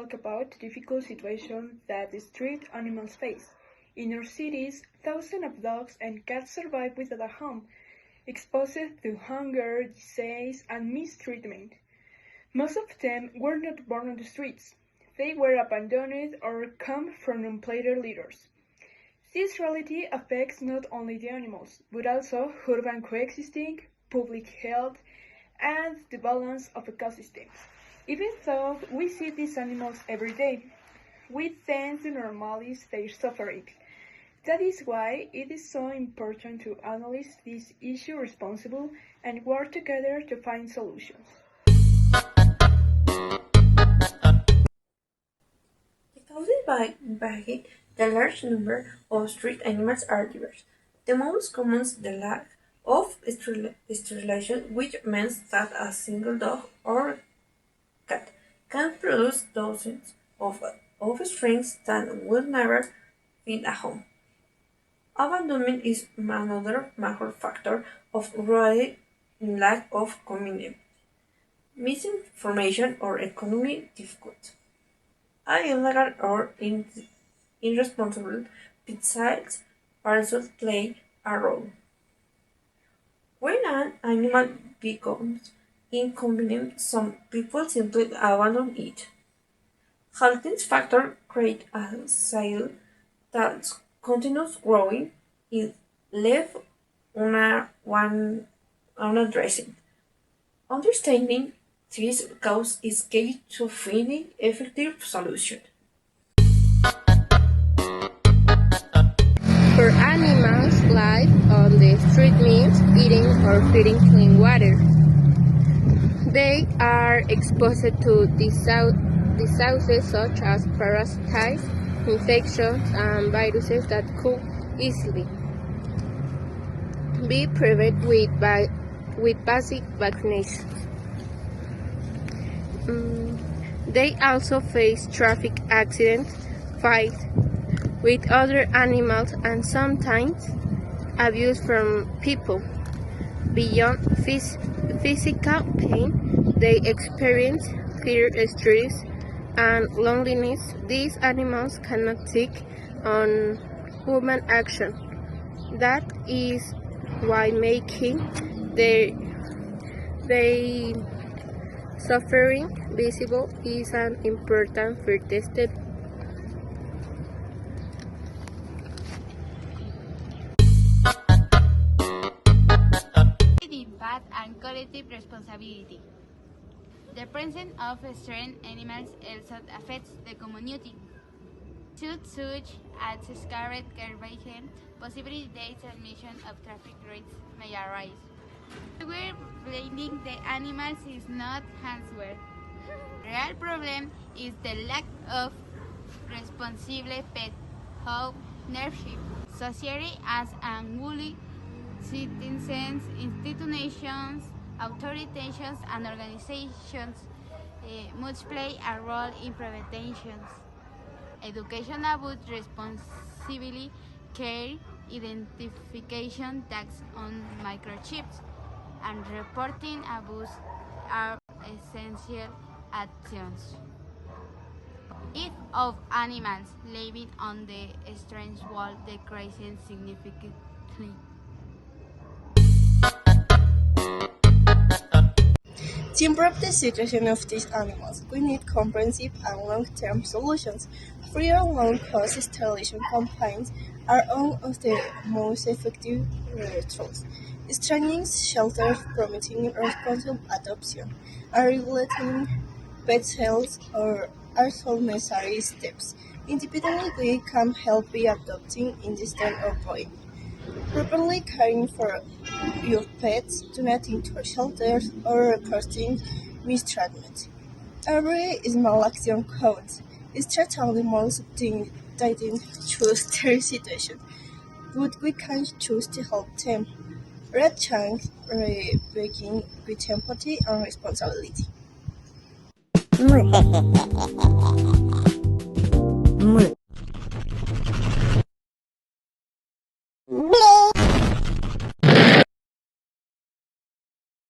talk about the difficult situation that the street animals face. In our cities, thousands of dogs and cats survive without a home, exposed to hunger, disease, and mistreatment. Most of them were not born on the streets. They were abandoned or come from unplanted litters. This reality affects not only the animals, but also urban coexisting, public health, and the balance of ecosystems. Even though we see these animals every day, we tend to normalize their suffering. That is why it is so important to analyze this issue responsibly and work together to find solutions. The causes behind the large number of street animals are diverse. The most common is the lack of sterilization, which means that a single dog or cat can produce dozens of offsprings that will never find a home. Abandonment is another major factor of rurality, lack of community, misinformation, or economic difficulty. Illegal or irresponsible pesticides also play a role. When an animal becomes inconvenient, some people simply abandon it. All these factors create a cycle that continues growing if left unaddressed. Understanding this cause is key to finding effective solutions. For animals, life on the street means eating or feeding clean water. They are exposed to diseases such as parasites, infections, and viruses that could easily be prevented with basic vaccinations. They also face traffic accidents, fights with other animals, and sometimes abuse from people. Beyond physical pain, they experience fear, stress, and loneliness. These animals cannot take on human action. That is why making their suffering visible is an important first step. Impact and collective responsibility. The presence of strange animals also affects the community. Such as scared caravans, possibly the transmission of traffic rates may arise. However, blaming the animals is not answer. The real problem is the lack of responsible pet ownership. Society as unruly citizens, institutions, authorities, and organizations must play a role in prevention. Education about responsibility, care, identification tags on microchips, and reporting abuse are essential actions. If of animals living on the strange world decreases significantly. To improve the situation of these animals, we need comprehensive and long-term solutions. Free and low-cost sterilization campaigns are one of the most effective tools. Strengthening shelters, promoting responsible adoption, and regulating pet sales are also necessary steps. Individually, we can help by adopting instead of buying. Properly caring for your pets, donating to shelters, or reporting mistreatment. Every small action counts. Stretch animals didn't choose their situation, but we can choose to help them. Red Chang begin with empathy and responsibility.